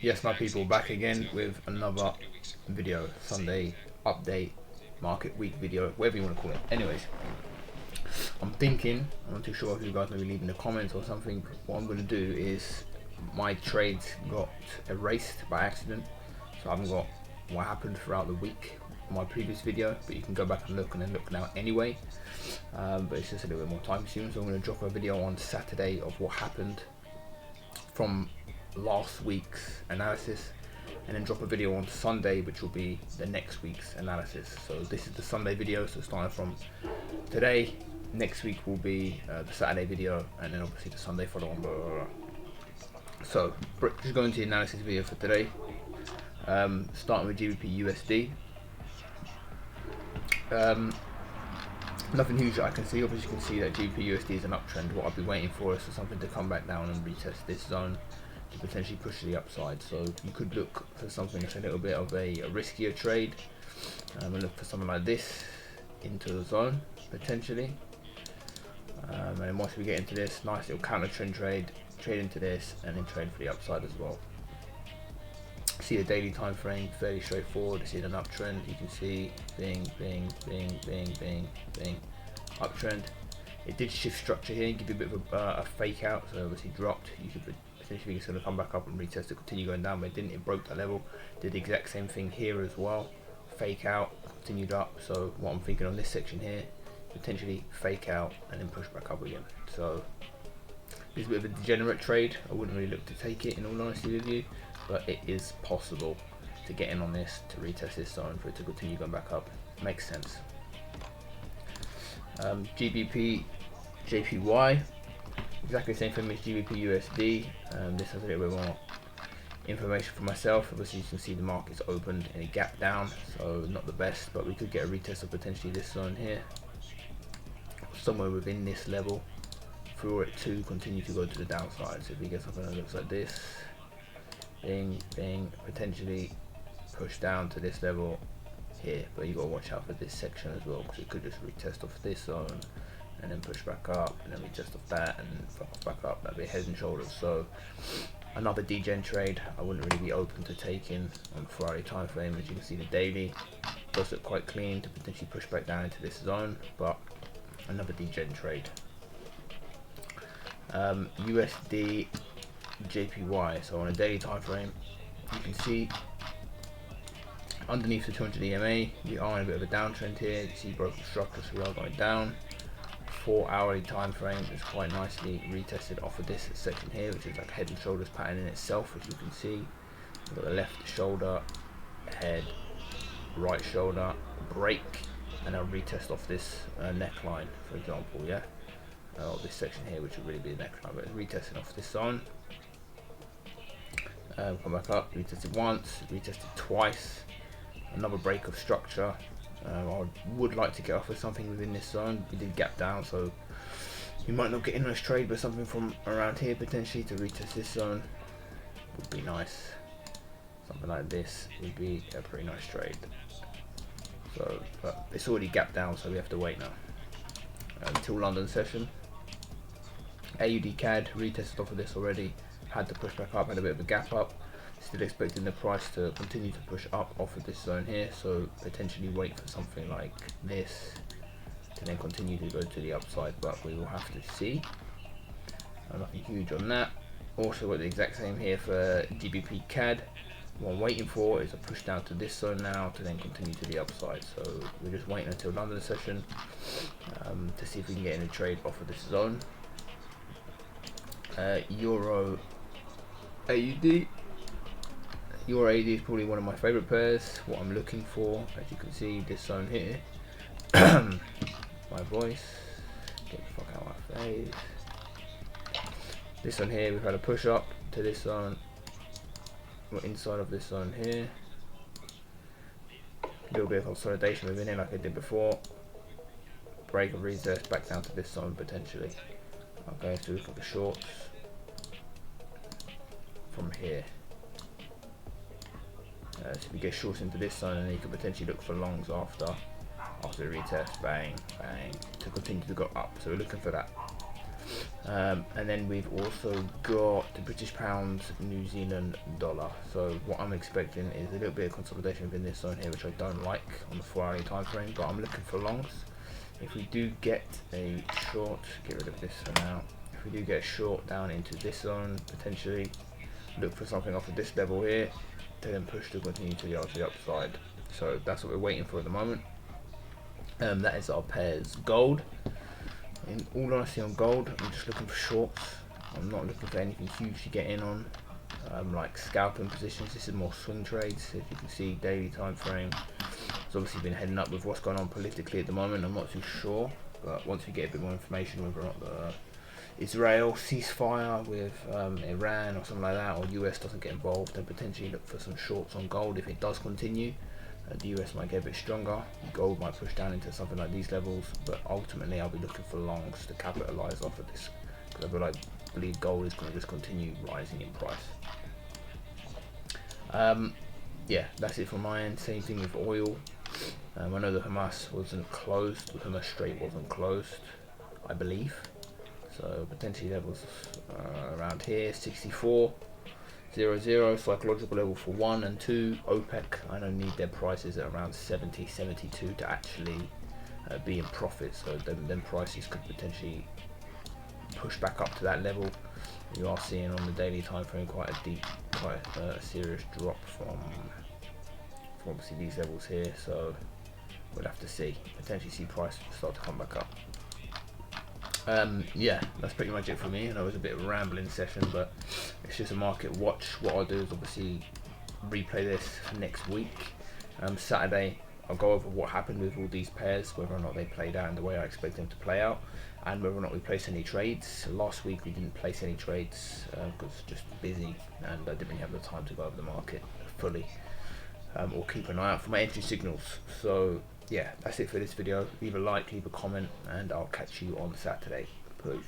Yes, my people, back again with another video, Sunday update, market week video, whatever you want to call it. Anyways, I'm not too sure if you guys maybe leave in the comments or something. What I'm going to do is my trades got erased by accident, so I haven't got what happened throughout the week in my previous video, but you can go back and look now anyway. But it's just a little bit more time consuming, so I'm going to drop a video on Saturday of what happened from last week's analysis, and then drop a video on Sunday which will be the next week's analysis. So this is the Sunday video, so starting from today, next week will be the Saturday video, and then obviously the Sunday follow on, blah, blah, blah. So just going to the analysis video for today, starting with GBP USD. Nothing huge that I can see. Obviously you can see that GBP USD is an uptrend. What I'll be waiting for is for something to come back down and retest this zone to potentially push to the upside. So you could look for something that's a little bit of a riskier trade, and look for something like this into the zone potentially, and then once we get into this, nice little counter trend trade into this, and then trade for the upside as well. See the daily time frame, fairly straightforward. This is an uptrend. You can see bing, uptrend. It did shift structure here and give you a bit of a fake out, so obviously dropped. You could potentially it's going to come back up and retest to continue going down, but it didn't. It broke that level. Did the exact same thing here as well. Fake out, continued up. So what I'm thinking on this section here, potentially fake out and then push back up again. So it's a bit of a degenerate trade. I wouldn't really look to take it in all honesty with you, but it is possible to get in on this, to retest this zone, for it to continue going back up. Makes sense. GBP JPY, exactly the same thing as GBP USD. This has a little bit more information for myself. Obviously you can see the market's opened in a gap down, so not the best, but we could get a retest of potentially this zone here, somewhere within this level, for it to continue to go to the downside. So if we get something that looks like this, bing, potentially push down to this level here, but you got to watch out for this section as well, because it could just retest off this zone and then push back up, and then retest off that and back up. That'd be head and shoulders. So another degen trade. I wouldn't really be open to taking on Friday time frame. As you can see, the daily does look quite clean to potentially push back down into this zone, but another degen trade. USD JPY. So on a daily time frame, you can see underneath the 200 EMA, we are in a bit of a downtrend here. You see broken structure, so we are going down. 4 hourly time frame is quite nicely retested off of this section here, which is like a head and shoulders pattern in itself, as you can see. We've got the left shoulder, head, right shoulder, break, and a retest off this neckline, for example, yeah. Or this section here, which would really be the neckline, but it's retesting off this zone. Come back up, retested once, retested twice. Another break of structure. I would like to get off with something within this zone. We did gap down, so you might not get in on this trade, but something from around here potentially to retest this zone would be nice. Something like this would be a pretty nice trade. So, but it's already gapped down, so we have to wait now until London session. AUD CAD retested off of this already. Had to push back up, had a bit of a gap up. Still expecting the price to continue to push up off of this zone here, so potentially wait for something like this to then continue to go to the upside, but we will have to see. Nothing huge on that. Also got the exact same here for GBP CAD. What I'm waiting for is a push down to this zone now to then continue to the upside. So we're just waiting until London session to see if we can get in a trade off of this zone. Euro AUD. Euro AUD is probably one of my favourite pairs. What I'm looking for, as you can see, this zone here. My voice. Get the fuck out of my face. This one here, we've had a push up to this zone. We're inside of this zone here. A little bit of consolidation within it, like I did before. Break of retest back down to this zone potentially. Okay, so look at the shorts from here. So if we get shorts into this zone, and then you could potentially look for longs after the retest, bang, to continue to go up. So we're looking for that. And then we've also got the British pound, New Zealand dollar. So what I'm expecting is a little bit of consolidation within this zone here, which I don't like on the 4-hourly time frame, but I'm looking for longs. If we do get a short, get rid of this for now. If we do get a short down into this zone, potentially look for something off of this level here to then push to continue to the upside. So that's what we're waiting for at the moment. That is our pairs. Gold. In all honesty, on gold, I'm just looking for shorts. I'm not looking for anything huge to get in on, like scalping positions. This is more swing trades. If you can see, daily time frame. It's obviously been heading up with what's going on politically at the moment. I'm not too sure, but once we get a bit more information whether or not the Israel ceasefire with Iran or something like that, or US doesn't get involved, then potentially look for some shorts on gold. If it does continue, the US might get a bit stronger. Gold might push down into something like these levels, but ultimately I'll be looking for longs to capitalize off of this, because I believe gold is going to just continue rising in price. Yeah, that's it from my end. Same thing with oil. I know the Hamas wasn't closed, the Hamas Strait wasn't closed, I believe. So potentially levels around here, 64.00, psychological level for 1 and 2. OPEC, I know, need their prices at around 70, 72 to actually be in profit. So then prices could potentially push back up to that level. You are seeing on the daily time frame quite a serious drop from obviously these levels here. So we'll have to see, potentially see price start to come back up. Yeah, that's pretty much it for me. I know it was a bit of a rambling session, but it's just a market watch. What I'll do is obviously replay this for next week. Saturday, I'll go over what happened with all these pairs, whether or not they played out in the way I expect them to play out, and whether or not we placed any trades. Last week we didn't place any trades because just busy, and I didn't really have the time to go over the market fully, or keep an eye out for my entry signals. So yeah, that's it for this video. Leave a like, leave a comment, and I'll catch you on Saturday. Peace.